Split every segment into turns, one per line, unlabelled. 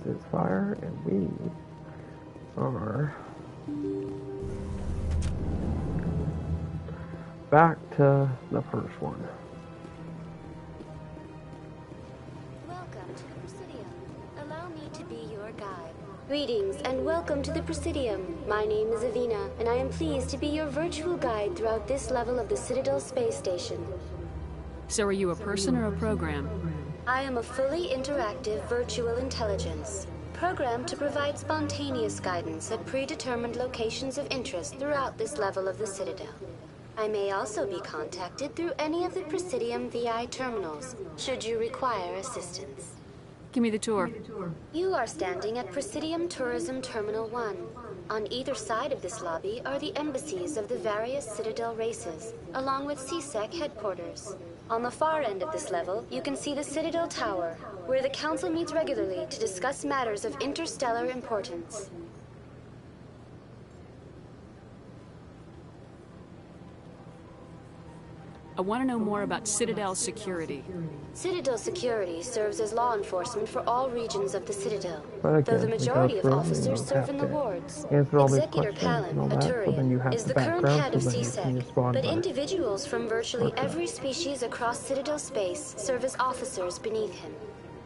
this is fire, and we are back to the first one.
Welcome to the Presidium. Allow me to be your guide. Greetings and welcome to the Presidium. My name is Avina, and I am pleased to be your virtual guide throughout this level of the Citadel space station.
So are you a person or a program?
I am a fully interactive virtual intelligence, programmed to provide spontaneous guidance at predetermined locations of interest throughout this level of the Citadel. I may also be contacted through any of the Presidium VI terminals, should you require assistance.
Give me the tour.
You are standing at Presidium Tourism Terminal 1. On either side of this lobby are the embassies of the various Citadel races, along with CSEC headquarters. On the far end of this level, you can see the Citadel Tower, where the Council meets regularly to discuss matters of interstellar importance.
I want to know more about Citadel security.
Citadel security serves as law enforcement for all regions of the Citadel,
But
though the
again,
majority of
because
officers serve in the wards.
answer all these
Executor
questions and all
Palin, a
that, so then you
Turian,
have
is
the
the current
background,
head of
so then you can
CSEC,
respond
but
better.
individuals from virtually every species across Citadel space serve as officers beneath him.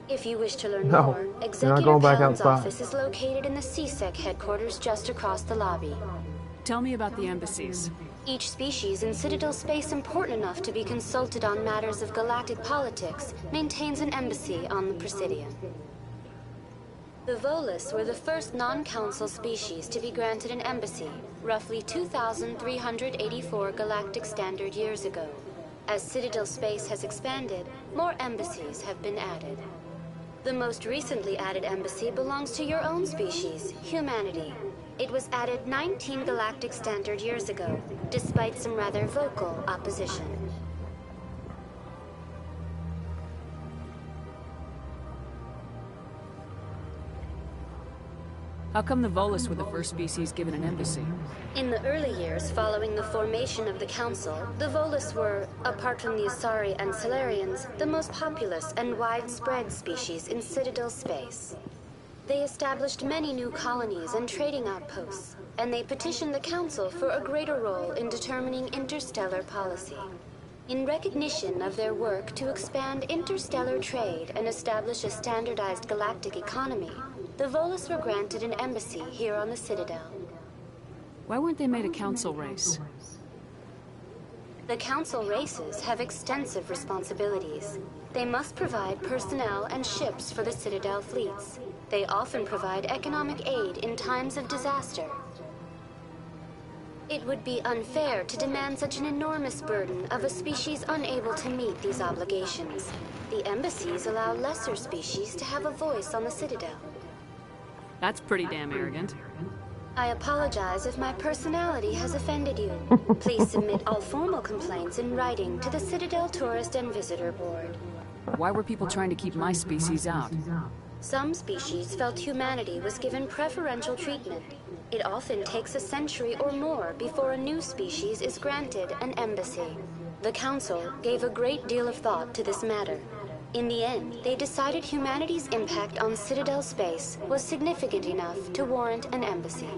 If you wish to learn
No,
more,
you're not
Executor
going back
Palin's
outside.
office is located in the CSEC headquarters just across the lobby.
Tell me about the embassies.
Each species in Citadel space important enough to be consulted on matters of galactic politics maintains an embassy on the Presidium. The Volus were the first non-council species to be granted an embassy, roughly 2,384 galactic standard years ago. As Citadel space has expanded, more embassies have been added. The most recently added embassy belongs to your own species, humanity. It was added 19 galactic standard years ago, despite some rather vocal opposition.
How come the Volus were the first species given an embassy?
In the early years following the formation of the Council, the Volus were, apart from the Asari and Solarians, the most populous and widespread species in Citadel space. They established many new colonies and trading outposts, and they petitioned the Council for a greater role in determining interstellar policy. In recognition of their work to expand interstellar trade and establish a standardized galactic economy, the Volus were granted an embassy here on the Citadel.
Why weren't they made a council race?
The Council races have extensive responsibilities. They must provide personnel and ships for the Citadel fleets. They often provide economic aid in times of disaster. It would be unfair to demand such an enormous burden of a species unable to meet these obligations. The embassies allow lesser species to have a voice on the Citadel.
That's pretty damn arrogant.
I apologize if my personality has offended you. Please submit all formal complaints in writing to the Citadel Tourist and Visitor Board.
Why were people trying to keep my species out?
Some species felt humanity was given preferential treatment. It often takes a century or more before a new species is granted an embassy. The Council gave a great deal of thought to this matter. In the end, they decided humanity's impact on Citadel space was significant enough to warrant an embassy.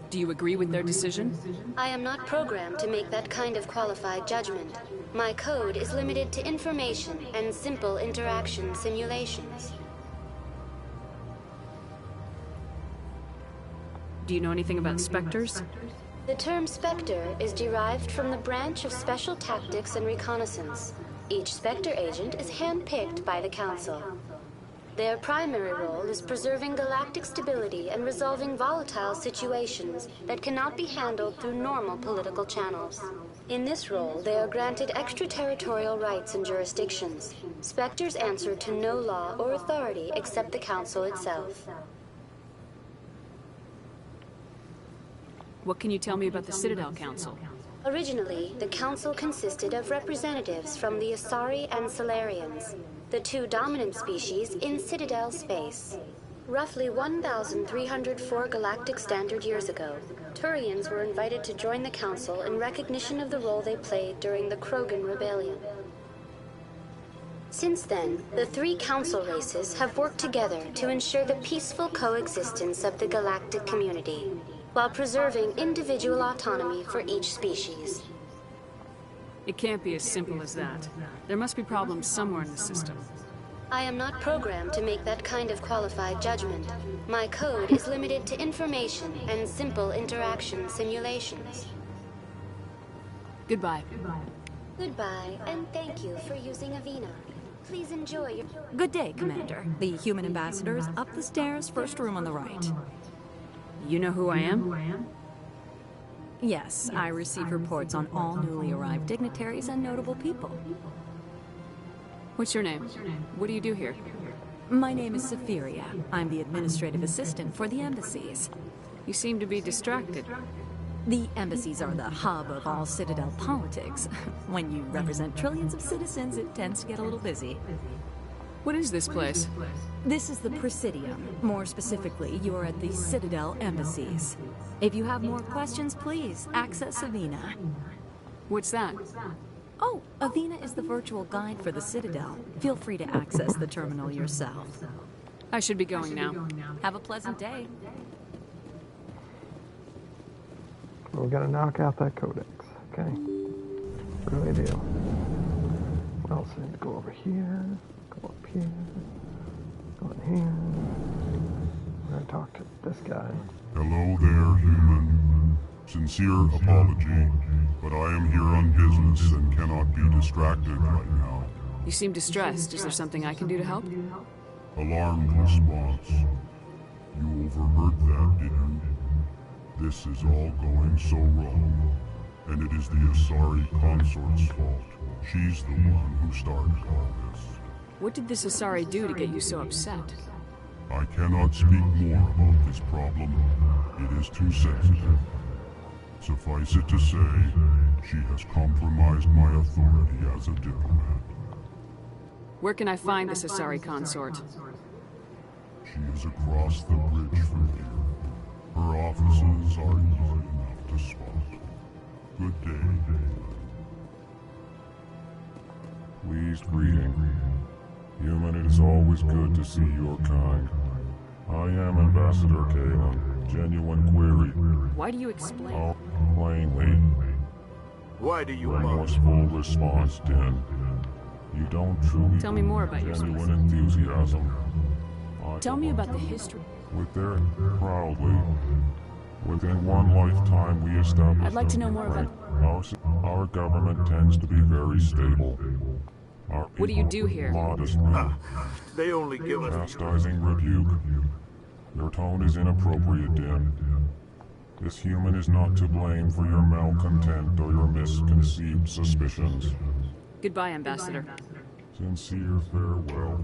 Do you agree with their decision?
I am not programmed to make that kind of qualified judgment. My code is limited to information and simple interaction simulations.
Do you know anything about specters?
The term Spectre is derived from the branch of Special Tactics and Reconnaissance. Each Spectre agent is handpicked by the Council. Their primary role is preserving galactic stability and resolving volatile situations that cannot be handled through normal political channels. In this role, they are granted extraterritorial rights and jurisdictions. Spectres answer to no law or authority except the Council itself.
What can you tell me about the Citadel Council?
Originally, the Council consisted of representatives from the Asari and Solarians, the two dominant species in Citadel space. Roughly 1,304 galactic standard years ago, Turians were invited to join the Council in recognition of the role they played during the Krogan Rebellion. Since then, the three council races have worked together to ensure the peaceful coexistence of the galactic community, while preserving individual autonomy for each species.
It can't be as simple as that. There must be problems somewhere in the system.
I am not programmed to make that kind of qualified judgment. My code is limited to information and simple interaction simulations.
Goodbye.
Goodbye, and thank you for using Avina. Please enjoy your...
Good day, Commander. The human ambassador is up the stairs, first room on the right.
You know who I am?
Yes, I receive reports on all newly arrived dignitaries and notable people.
What's your name? What do you do here?
My name is Safiria. I'm the administrative assistant for the embassies.
You seem to be distracted.
The embassies are the hub of all Citadel politics. When you represent trillions of citizens, it tends to get a little busy.
What is this place?
This is the Presidium. More specifically, you are at the Citadel embassies. If you have more questions, please access Avina.
What's that?
Oh, Avina is the virtual guide for the Citadel. Feel free to access the terminal yourself.
I should be going now.
Have a pleasant day.
We gotta knock out that codex, okay? Really do. What else? I need to go over here, go up here, go in here. We're gonna talk to this guy.
Hello there, human. Sincere apology, but I am here on business and cannot be distracted right now.
You seem distressed. Is there something I can do to help?
Alarmed response. You overheard that, did you? This is all going so wrong, and it is the Asari consort's fault. She's the one who started all this.
What did this Asari do to get you so upset?
I cannot speak more about this problem. It is too sensitive. Suffice it to say, she has compromised my authority as a diplomat.
Where can I find this Asari consort?
She is across the bridge from here. Her offices are easy enough to spot. Good day. Pleased greeting. Human, it is always good to see your kind. I am Ambassador Kalen. Genuine query.
Why do you explain?
Oh, plainly.
Why do you
Remorseful response, Din. You don't truly
Tell me more about your
genuine enthusiasm.
Tell me about the history.
With their proudly. Within one lifetime, we established.
I'd like to know more about...
Our government tends to be very stable. Our
What do you
people
do here?
Modest.
They only give us...
Chastising rebuke. Your tone is inappropriate, Din. This human is not to blame for your malcontent or your misconceived suspicions.
Goodbye, Ambassador.
Sincere farewell.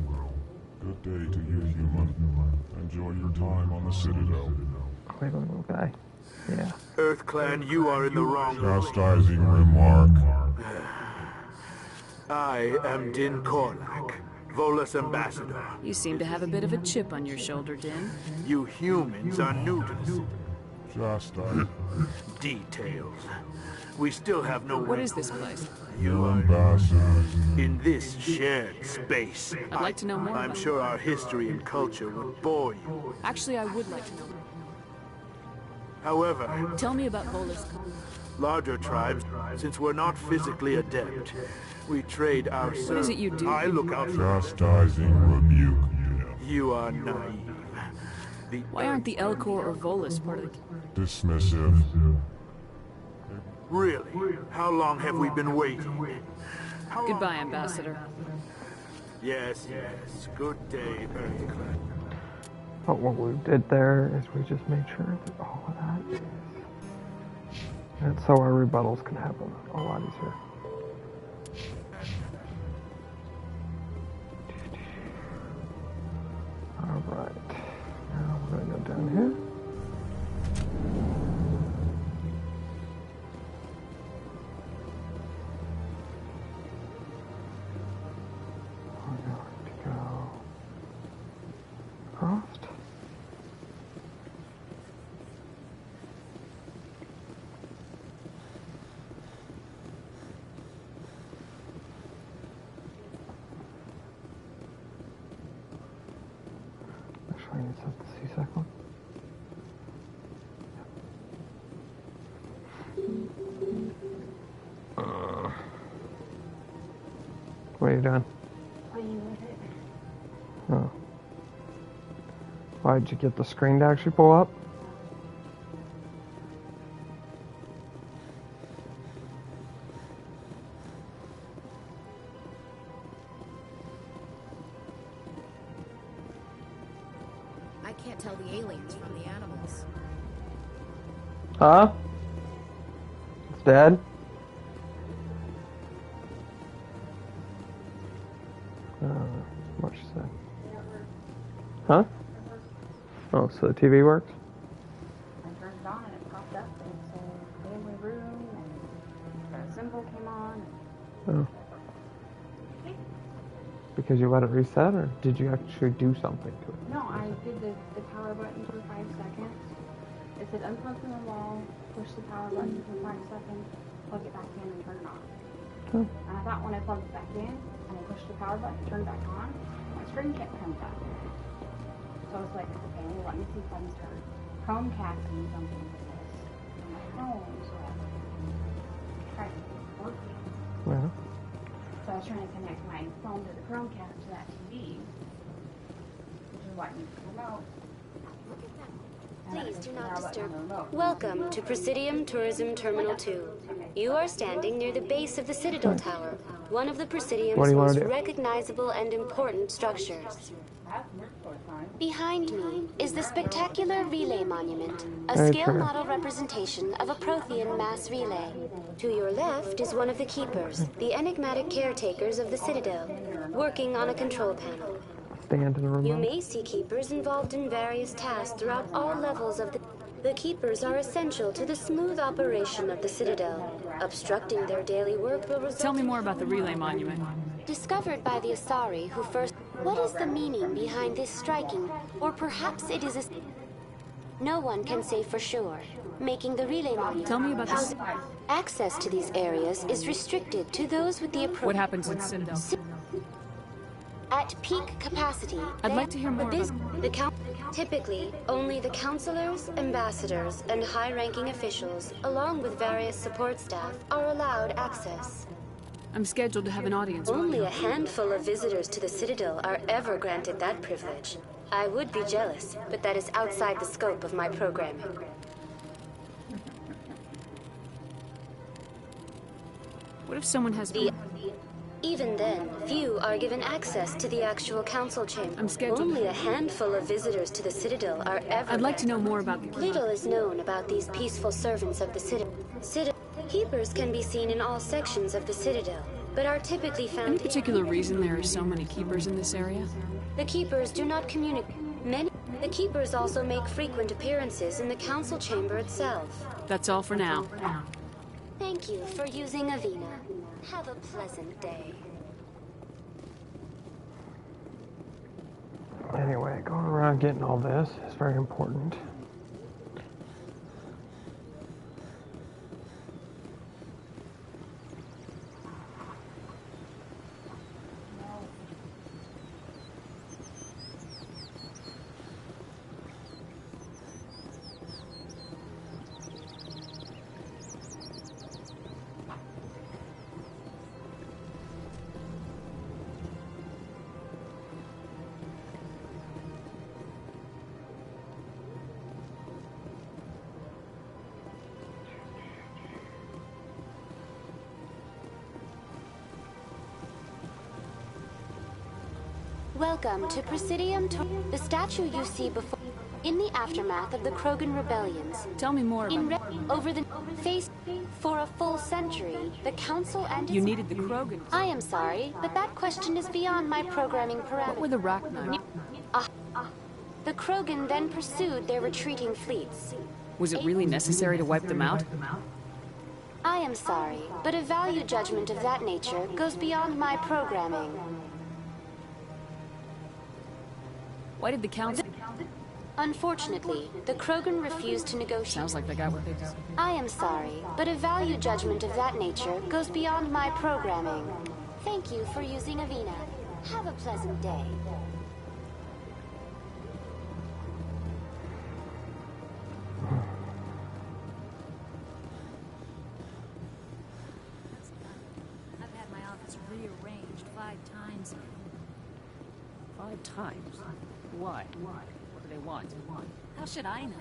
Good day to you, human. Enjoy your time on the Citadel.
Wait, little guy. Yeah.
EarthClan, you are in the wrong place.
Chastising remark.
I am Din Korlak, Volus Ambassador.
You seem to have a bit of a chip on your shoulder, Din.
You humans are new to this.
Chastising.
Details. We still have no
What is this place?
You ambassadors.
In this shared space.
I'd like to know more
I'm
about
sure our history and culture would bore you.
Actually, I would like to know.
However,
Tell me about Volus.
larger tribes, since we're not physically adept, we trade our
What is
service.
it you do?
I look out for...
Chastising rebuke, Din.
You are naive. The
Why aren't the Elcor or Volus part of the...
Dismissive.
Really? How long have we been waiting? How
Goodbye,
long-
Ambassador.
Yes, yes. Good day, EarthClan.
But what we did there is we just made sure that all of that is... And so our rebuttals can happen a lot easier. Alright. Now we're going to go down here. We're going to go across. sure I need to set the C-cycle. What are you doing?
Playing with it.
Oh. Why'd you get the screen to actually pull up?
I can't tell the aliens from the animals.
Huh? It's dead? What she said. Huh? Oh, so the TV works?
I turned it on and it popped up and it said family room and a symbol came on.
Oh. Because you let it reset, or did you actually do something to it?
No, I did the power button for 5 seconds. It said unplug from the wall, push the power button for 5 seconds, plug it back in and turn it on.
Huh.
And I thought when I plugged it back in and I pushed the power button, turn it back on, my screen kept coming up. So I was like, okay, well, let me see if I can start Chromecasting something with this on my phone so I can try to get it working.
Yeah.
So I was trying to connect my phone to the Chromecast to that TV, which is what needs to come out.
Please do not disturb. Welcome to Presidium Tourism Terminal 2. You are standing near the base of the Citadel Tower, one of the Presidium's most recognizable and important structures. Behind me is the spectacular relay monument, a scale model representation of a Prothean mass relay. To your left is one of the keepers, the enigmatic caretakers of the Citadel, working on a control panel.
Stand to the remote.
You may see keepers involved in various tasks throughout all levels of the keepers are essential to the smooth operation of the Citadel. Obstructing their daily work will result.
Tell me more about the relay monument.
Discovered by the Asari, who first. What is the meaning behind this striking? Or perhaps it is a. No one can say for sure. Making the relay monument.
Tell me about this.
Access to these areas is restricted to those with the appropriate.
What happens in Citadel?
At peak capacity,
I'd like to hear more about
typically, only the counselors, ambassadors, and high-ranking officials, along with various support staff, are allowed access.
I'm scheduled to have an audience with
Only
you.
a handful of visitors to the Citadel are ever granted that privilege. I would be jealous, but that is outside the scope of my programming.
What if someone has...
Even then, few are given access to the actual council chamber.
I'm scheduled.
Only a handful of visitors to the Citadel are ever.
I'd like to know more about the...
Little is known about these peaceful servants of the Citadel. Keepers can be seen in all sections of the Citadel, but are typically found.
Any particular reason there are so many keepers in this area?
The keepers do not communicate. The keepers also make frequent appearances in the council chamber itself.
That's all for now.
Thank you for using Avina. Have a pleasant day.
Anyway, going around getting all this is very important.
Welcome to Presidium. The statue you see before. In the aftermath of the Krogan rebellions.
Tell me more about...
Over the face for a full century, the Council and...
You needed the Krogans.
I am sorry, but that question is beyond my programming parameters.
What were the Rachni?
The Krogan then pursued their retreating fleets.
Was it really necessary to wipe them out?
I am sorry, but a value judgment of that nature goes beyond my programming.
Why did the Council...
Unfortunately, the Krogan refused to negotiate.
Sounds like they got what they deserved.
I am sorry, but a value judgment of that nature goes beyond my programming. Thank you for using Avina. Have a pleasant day.
5 times.
5 times? Why? What do they want?
How should I know?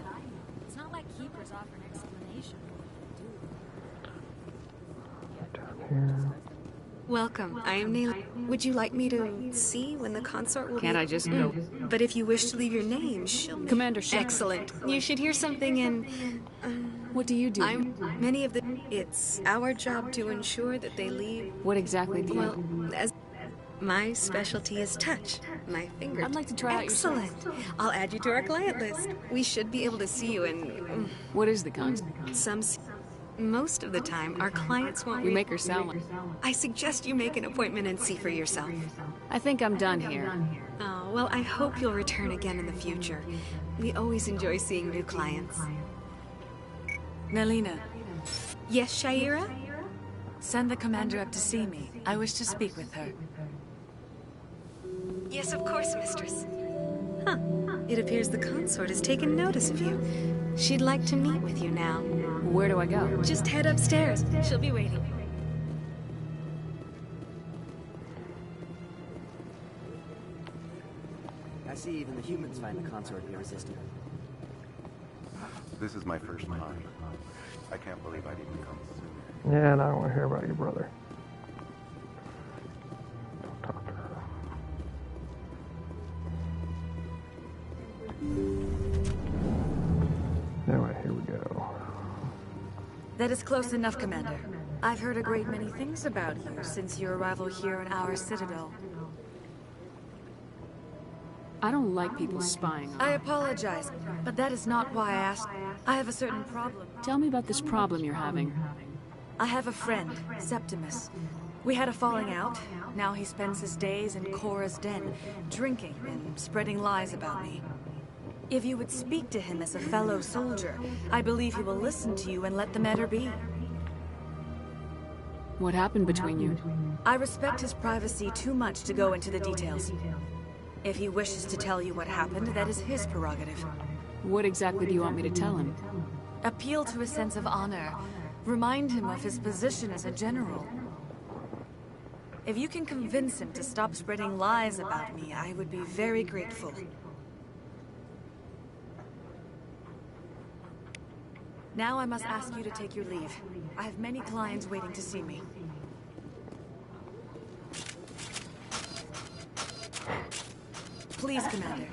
It's not like keepers offer an explanation.
Down here.
Welcome. I am Neil. Would you like me to see when the consort will
Can't I just go?
But if you wish to leave your name, she'll...
Commander Shepard.
Excellent. You should hear something in...
What do you do?
Many of the... It's our job to ensure that they leave...
What exactly do you...
Well, as... My specialty is touch. My finger...
I'd like to try out your service.
Excellent. I'll add you to our client list. We should be able to see you in...
What is the consort?
Most of the time, our clients want...
We make her sound like...
I suggest you make an appointment and see for yourself.
I think I'm done here.
Oh, well, I hope you'll return again in the future. We always enjoy seeing new clients.
Nelina,
Yes, Shaira?
send the commander up to see me. I wish to speak with her.
Yes, of course, mistress. Huh. It appears the consort has taken notice of you. She'd like to meet with you now.
Where do I go?
Just head upstairs. She'll be waiting.
I see even the humans find the consort irresistible.
This is my first time. I can't believe I didn't come sooner.
Yeah, and I don't want to hear about your brother. Don't talk to her. Anyway, here we go.
That is close enough, Commander. I've heard a great many things about you since your arrival here in our citadel.
I don't like people spying on
I
me.
apologize, but that is not why I asked. I have a certain problem.
Tell me about this problem you're having.
I have a friend, Septimus. We had a falling out. Now he spends his days in Cora's den, drinking and spreading lies about me. If you would speak to him as a fellow soldier, I believe he will listen to you and let the matter be.
What happened between you?
I respect his privacy too much to go into the details. If he wishes to tell you what happened, that is his prerogative.
What exactly do you want me to tell him?
Appeal to his sense of honor. Remind him of his position as a general. If you can convince him to stop spreading lies about me, I would be very grateful. Now I must ask you to take your leave. I have many clients waiting to see me. Please, Commander.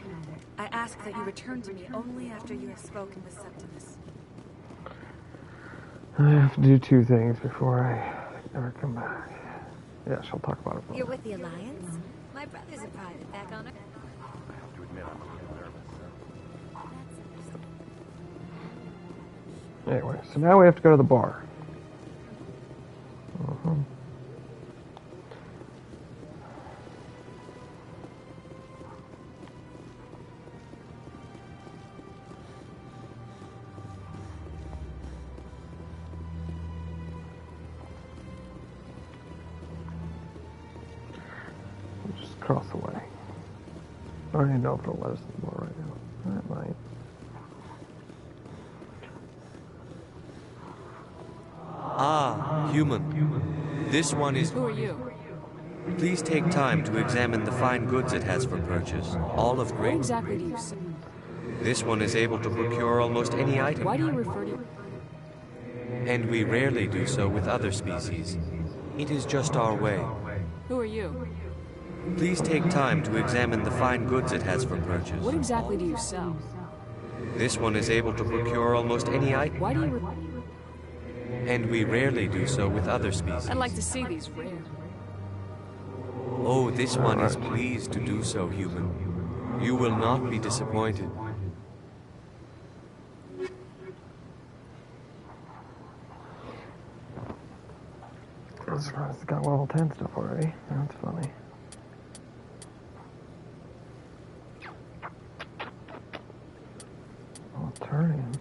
I ask that you return to me only after you have spoken with Septimus.
I have to do 2 things before I ever come back. Yeah, she'll talk about it.
You're with the Alliance? My brother's a private back on Earth.
I have to admit, I'm a little nervous.
Anyway, so now we have to go to the bar. We'll just cross the way. I don't even know if it'll let us in the bar right now. It might.
Ah, human. This one is...
Who are you?
Please take time to examine the fine goods it has for purchase. All of
What
great...
exactly do you say?
This one is able to procure almost any item.
Why do you refer to...
And we rarely do so with other species. It is just our way.
Who are you?
Please take time to examine the fine goods it has for purchase.
What exactly do you sell?
This one is able to procure almost any item.
Why do you...
And we rarely do so with other species.
I'd like to see these rare.
Oh, this one is pleased to do so, human. You will not be disappointed.
I'm surprised it's got level 10 stuff already. That's funny. Turning.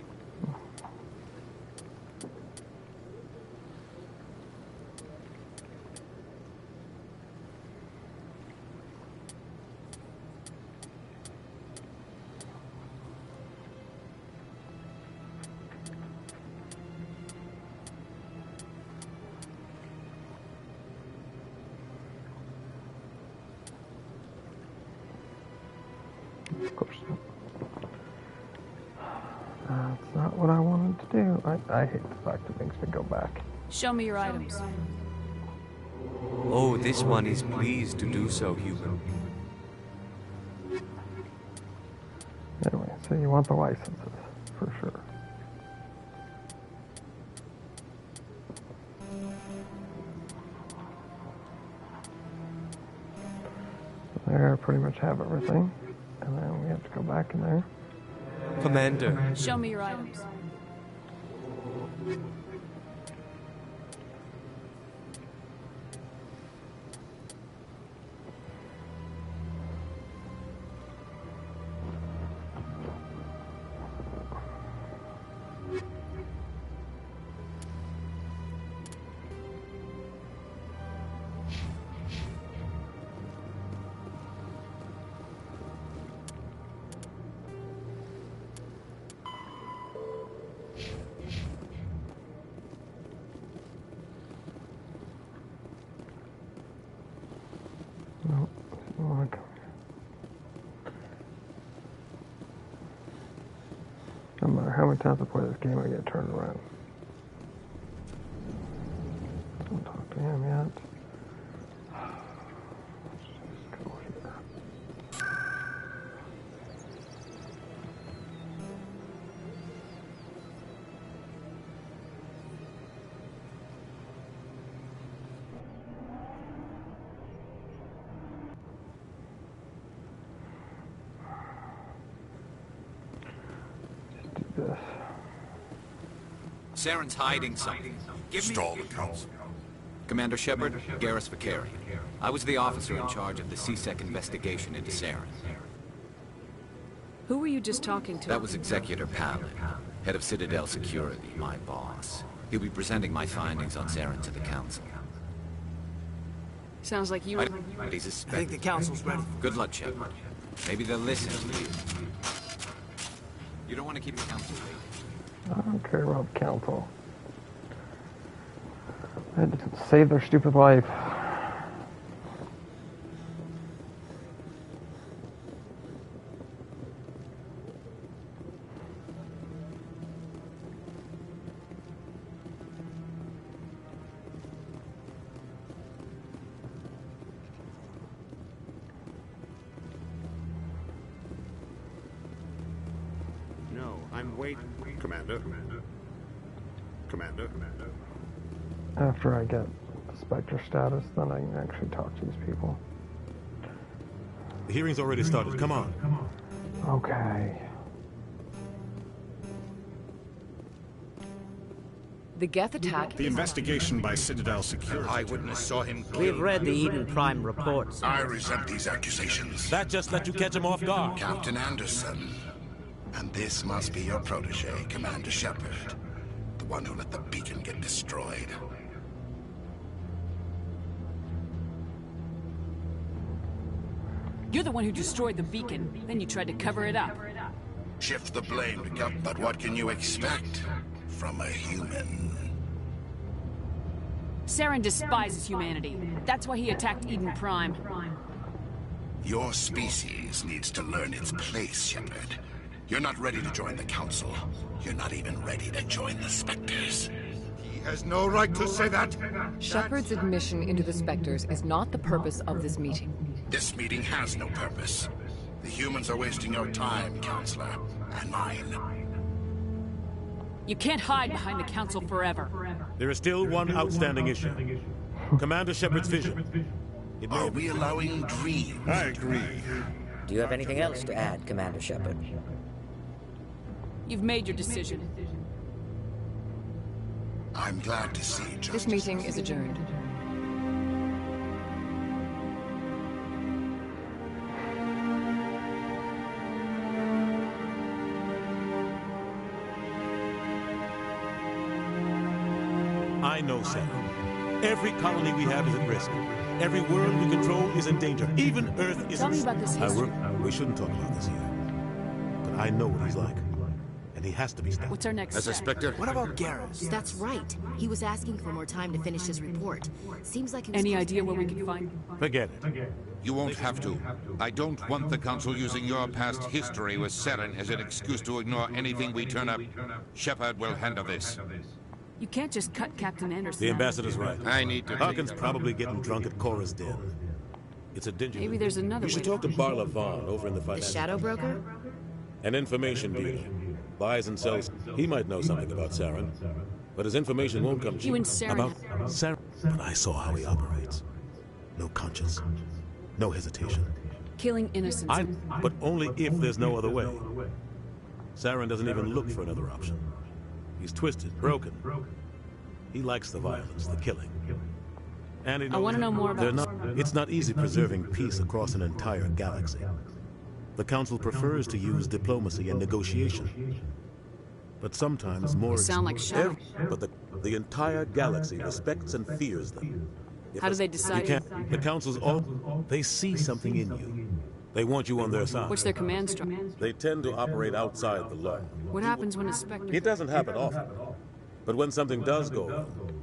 Of course not. That's not what I wanted to do. I hate the fact it makes me go back.
Show me your items.
Oh, this one is pleased to do so, human.
Anyway, so you want the licenses, for sure. So there, I pretty much have everything. And then we have to go back in there.
Commander.
Show me your items.
No, didn't want to come here. No matter how many times I play this game, I get turned around. Don't talk to him yet. Let's just go here. This.
Saren's hiding something.
Stall the council.
Commander Shepard, Garrus Vakari. I was the officer in charge of the C-Sec investigation into Saren.
Who were you just talking to?
That was Executor Plat, head of Citadel Security, my boss. He'll be presenting my findings on Saren to the council.
Sounds like you were...
I think
the council's ready.
Good luck, Shepard. Maybe they'll listen to you. You don't want to keep the council waiting.
I don't care about the council. I had to save their stupid life.
No, I'm waiting. Commander. Commander.
After I get the Spectre status, then I can actually talk to these people.
The hearing's already started. Come on.
Okay.
The Geth attack...
The investigation by Citadel Security.
Eyewitness saw him killed.
We've read the Eden Prime reports.
I resent these accusations.
That just let you catch him off guard.
Captain Anderson. And this must be your protege, Commander Shepard. The one who let the beacon get destroyed.
You're the one who destroyed the beacon. Then you tried to cover it up.
Shift the blame to Gut, but what can you expect from a human?
Saren despises humanity. That's why he attacked Eden Prime.
Your species needs to learn its place, Shepard. You're not ready to join the Council. You're not even ready to join the Spectres. He has no right to say that.
Shepard's admission into the Spectres is not the purpose of this meeting.
This meeting has no purpose. The humans are wasting your time, Counselor, and mine.
You can't hide behind the Council forever.
There is still one outstanding issue. Commander Shepard's vision.
Are we allowing dreams?
I agree.
Do you have anything else to add, Commander Shepard?
You've made your decision.
I'm glad to see justice.
This meeting is adjourned.
I know, Sam. Every colony we have is at risk. Every world we control is in danger. Even Earth is...
Tell me about this history.
We shouldn't talk about this here. But I know what he's like. and he has to be stopped.
What's our next
As a
step?
Spectre?
What about Garrus?
That's right. He was asking for more time to finish his report. Seems like he was
Any idea where we can find?
Forget it.
You won't have to. I don't want the Council using your past history with Saren as an excuse to ignore anything we turn up. Shepard will handle this.
You can't just cut Captain Anderson.
The ambassador's right.
I need to...
Harkin's probably getting drunk at Cora's den. It's a dingy...
Maybe there's another
You should
way.
talk to Barla Vaughn over in the
the
finance...
shadow broker.
An information dealer. Buys and sells. He might know something about Saren, but his information won't come cheap.
You and Saren...
About Saren. But I saw how he operates. No conscience. No hesitation.
Killing innocents.
But only if there's no other way. Saren doesn't even look for another option. He's twisted, broken. He likes the violence, the killing. And he knows
I want to know more about
It's not easy preserving peace across an entire galaxy. The Council prefers to use diplomacy and negotiation. But sometimes more...
You sound like Shadow.
But the entire galaxy respects and fears them.
How do they decide?
The Council's they see something in you. They want you on their side.
What's their command structure?
They tend to operate outside the law.
What happens when a Spectre...
It doesn't happen often. But when something does go wrong,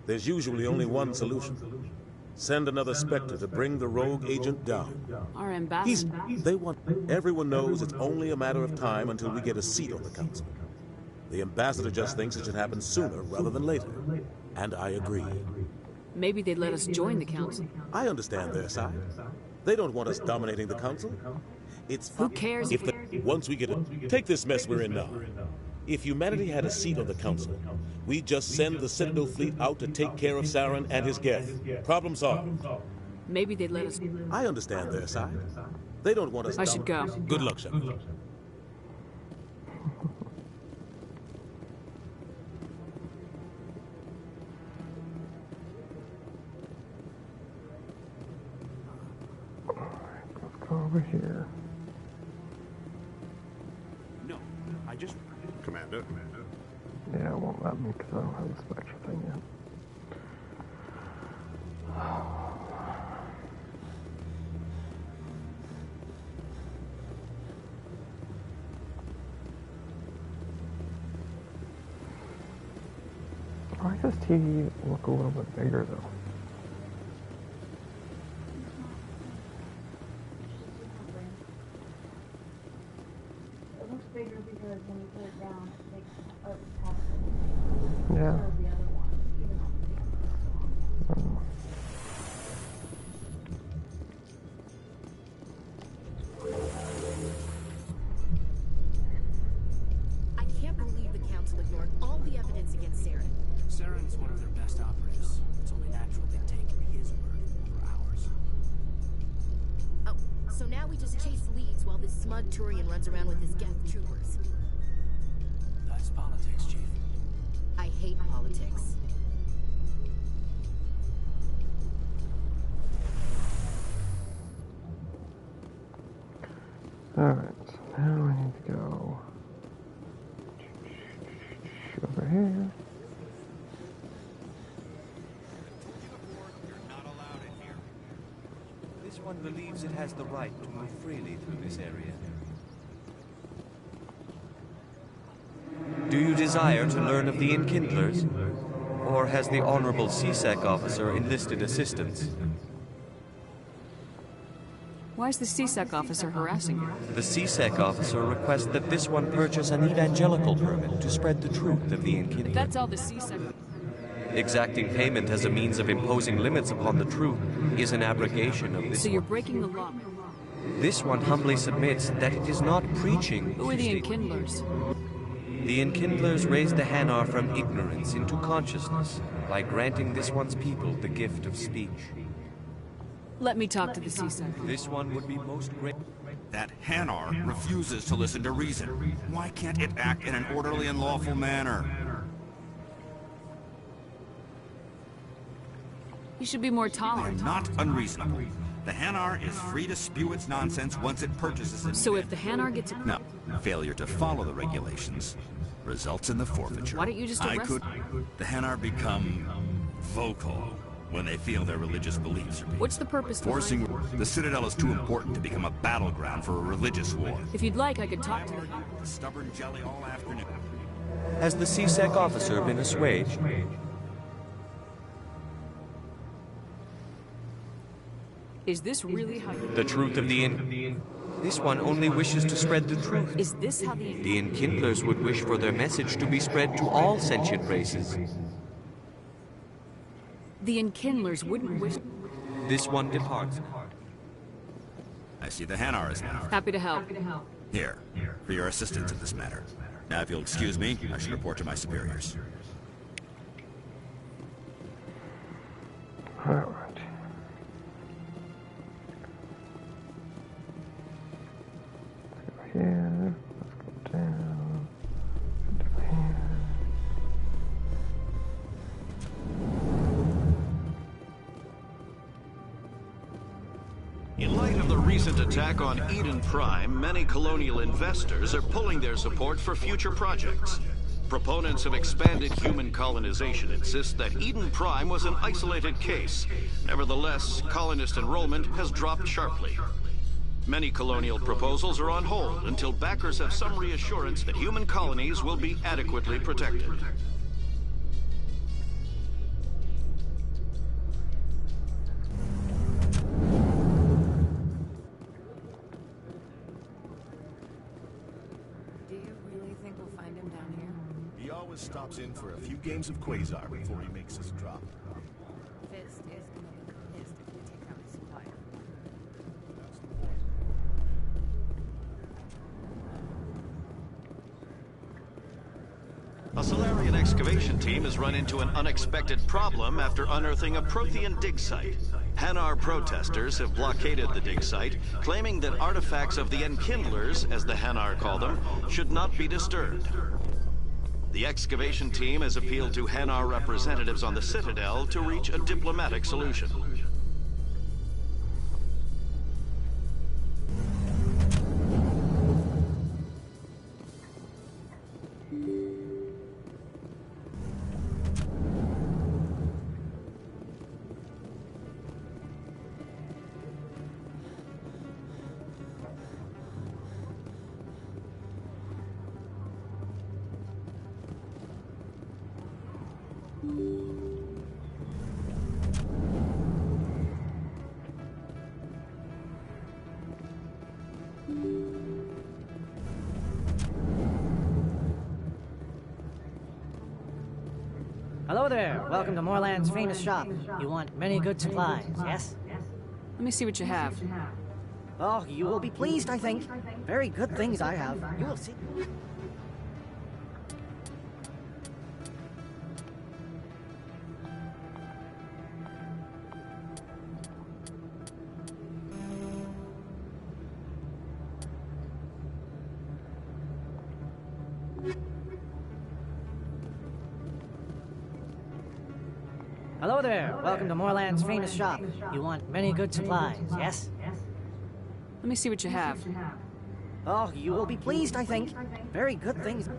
there's usually only one solution. Send another Spectre to bring the rogue agent down.
Our ambassador...
Everyone knows it's only a matter of time until we get a seat on the Council. The ambassador just thinks it should happen sooner rather than later. And I agree.
Maybe they'd let us join the Council.
I understand their side. They don't want us dominating the Council.
Who cares if
once we get it... Take this mess we're in now. If humanity had a seat on the Council, we'd just send the Citadel fleet out to take care of Saren and his Geth. Problem solved.
Maybe they'd let us...
I understand their side. They don't want us...
I should go.
Good luck, Shepard.
Let's go over here.
No, I just... Commander.
Yeah, it won't let me because I don't have the Spectre thing yet. Why does TV look a little bit bigger though?
It looks bigger because when you put it down, it makes it
Yeah.
the other one, even though
I can't believe the Council ignored all the evidence against Saren.
Saren's one of their best operatives. It's only natural they take his word over ours.
Oh, so now we just chase leads while this smug Turian runs around with his Geth troopers.
That's politics, Chief.
I hate politics.
Alright, so now I need to go over here.
This one believes it has the right to move freely through this area. Do you desire to learn of the Enkindlers? Or has the Honorable CSEC officer enlisted assistance?
Why is the CSEC officer harassing you?
The CSEC officer requests that this one purchase an evangelical permit to spread the truth of the Enkindler.
If that's all the CSEC...
Exacting payment as a means of imposing limits upon the truth is an abrogation of this.
So you're breaking the law.
This one humbly submits that it is not preaching.
Who are the Enkindlers?
The Enkindlers raised the Hanar from ignorance into consciousness by granting this one's people the gift of speech.
Let me talk to the CSEC.
This one would be most great.
That Hanar refuses to listen to reason. Why can't it act in an orderly and lawful manner?
You should be more tolerant.
I'm not unreasonable. The Hanar is free to spew its nonsense once it purchases it.
So if the Hanar gets...
No. Failure to follow the regulations results in the forfeiture.
Why don't you just arrest
The Hanar become vocal, when they feel their religious beliefs are being...
What's the purpose
Forcing...
behind...
The Citadel is too important to become a battleground for a religious war.
If you'd like, I could talk to them.
The stubborn jelly all afternoon.
Has the C-Sec officer been assuaged?
Is this really how you...
The truth of the This one only wishes to spread the truth.
Is this how the...
The Enkindlers would wish for their message to be spread to all sentient races.
The Enkindlers wouldn't wish...
This one departs.
I see the Hanar is now.
Happy to help.
Here, for your assistance in this matter. Now, if you'll excuse me, I should report to my superiors.
All right. Let's go here. Let's go down. Down here.
In light of the recent attack on Eden Prime, many colonial investors are pulling their support for future projects. Proponents of expanded human colonization insist that Eden Prime was an isolated case. Nevertheless, colonist enrollment has dropped sharply. Many colonial proposals are on hold until backers have some reassurance that human colonies will be adequately protected.
Stops in for a few games of Quasar before he makes his drop.
Fist is gonna be pissed if we take out his supplier.
A Solarian excavation team has run into an unexpected problem after unearthing a Prothean dig site. Hanar protesters have blockaded the dig site, claiming that artifacts of the Enkindlers, as the Hanar call them, should not be disturbed. The excavation team has appealed to Hanar representatives on the Citadel to reach a diplomatic solution.
Hello there. Welcome to Moorland's famous shop. You want many good supplies, yes?
Let me see what you have.
Oh, you will be pleased, I think. Very good things I have. You will see. Hello there. Welcome to Moorland's famous shop. You want many good supplies, yes?
Let me see what you have.
Oh, you will be pleased, I think. Very good things.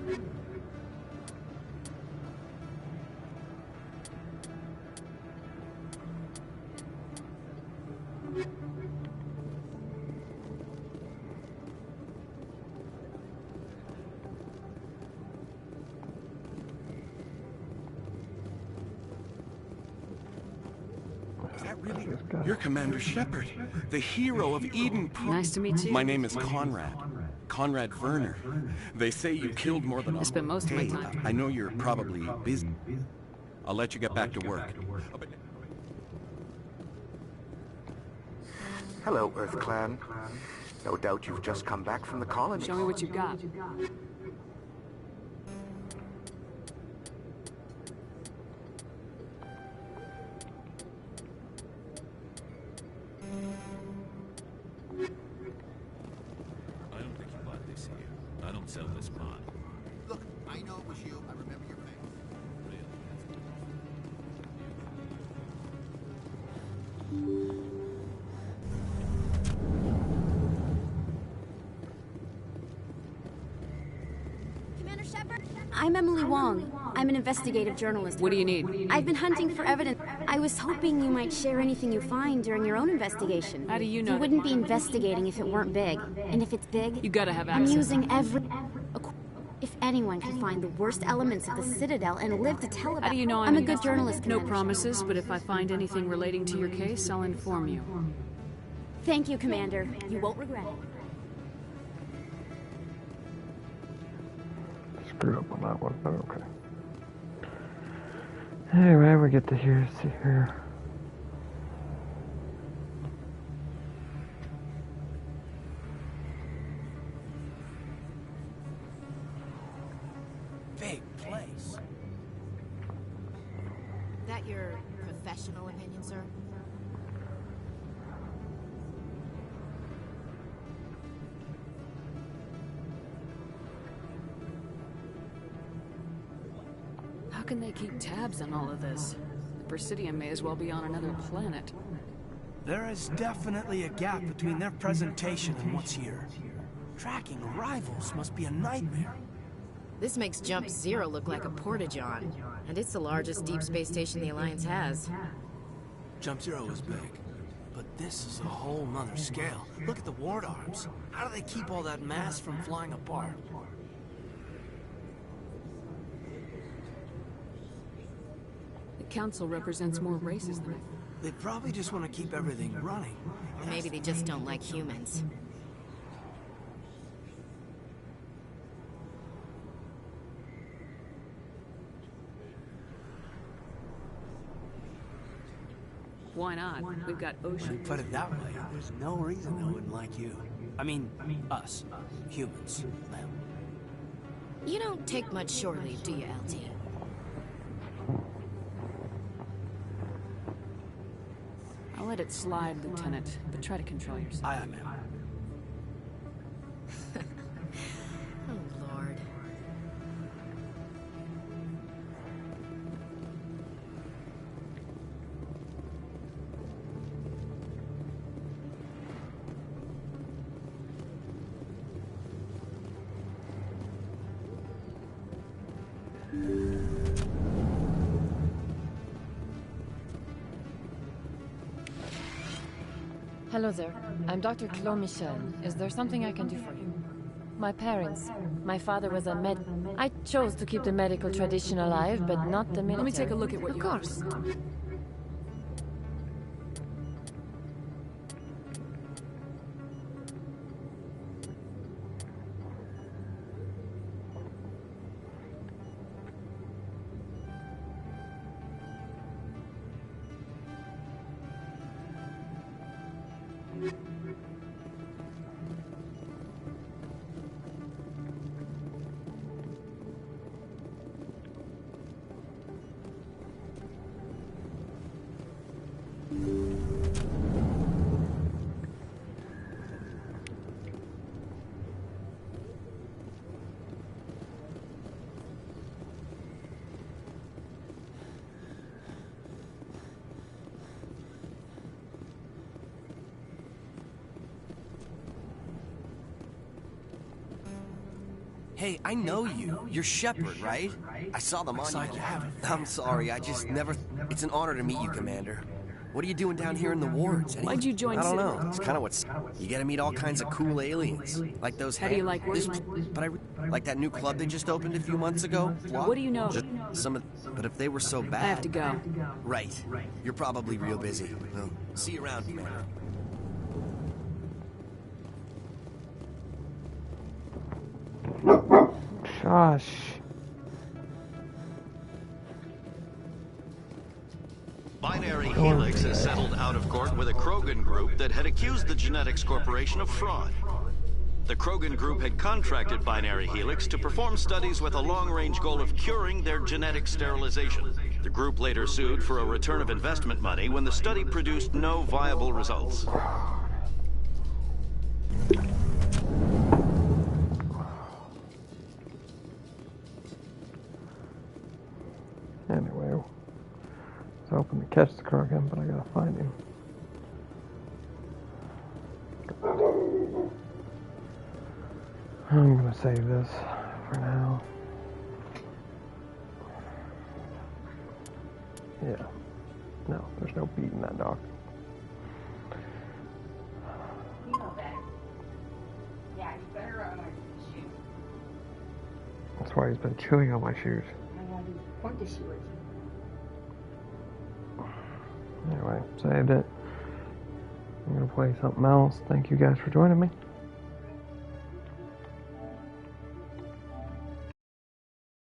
You're Commander Shepard, the hero of Eden Prime.
Nice to meet you.
My name is Conrad. Conrad Werner. They say you killed more than...
I spent most of my time.
I know you're probably busy. I'll let you get back to work.
Hello, Earth Clan. No doubt you've just come back from the colony.
Show me what you've got.
Sell this pod.
Look, I know it was you. I remember your face.
Commander Shepard? I'm Emily Wong. I'm an investigative journalist.
What do you need?
I've been hunting for evidence.
I was hoping you might share anything you find during your own investigation.
How do you know
You wouldn't be investigating if it weren't big. And if it's big,
You gotta have
I'm
access.
using every... If anyone can find the worst elements of the Citadel and live to tell about...
How do you know
I'm a good journalist,
No
Commander.
promises, but if I find anything relating to your case, I'll inform you.
Thank you, Commander. You won't regret it.
Screwed up on that one, but okay. Anyway, we get to here, see here.
Big place.
That your professional opinion, sir?
How can they keep tabs on all of this? The Presidium may as well be on another planet.
There is definitely a gap between their presentation and what's here. Tracking arrivals must be a nightmare.
This makes Jump Zero look like a porta-john, and it's the largest deep space station the Alliance has.
Jump Zero is big, but this is a whole nother scale. Look at the ward arms. How do they keep all that mass from flying apart?
The Council represents more races than
They probably just want to keep everything running.
Or maybe they just don't like humans.
Why not? We've got ocean.
Put it that way, there's no reason they wouldn't like you. I mean, us. Humans. Them.
You don't take much shore leave, do you, LT?
I'll let it slide, Lieutenant, but try to control yourself.
Aye, ma'am.
Oh, Lord.
Hello there. I'm Dr. Claude Michel. Is there something I can do for you? My parents. My father was a med... I chose to keep the medical tradition alive, but not the military.
Let me take a look at what you have.
Of course.
Hey, I know you. You're Shepard, right? I saw them on you. I'm sorry, I just never... It's an honor to meet you, Commander. What are you doing down here in the wards?
Why'd you join
I don't
Citadel?
know. It's kind of what's... You get to meet all kinds of cool aliens. Like those...
How do you like
this,
working?
But like that new club they just opened a few months ago?
What do you know?
Just some of... But if they were so bad...
I have to go.
Right. You're probably real busy. Well, see you around, Commander.
Gosh.
Binary Helix has settled out of court with a Krogan group that had accused the Genetics Corporation of fraud. The Krogan group had contracted Binary Helix to perform studies with a long-range goal of curing their genetic sterilization. The group later sued for a return of investment money when the study produced no viable results.
Anyway, I was hoping to catch the Krogan, but I gotta find him. I'm gonna save this for now. Yeah. No, there's no beating that dog.
You know that. Yeah, you better run my shoes.
That's why he's been chewing on my shoes.
I want to point the shoes.
Anyway, saved it. I'm going to play something else. Thank you guys for joining me.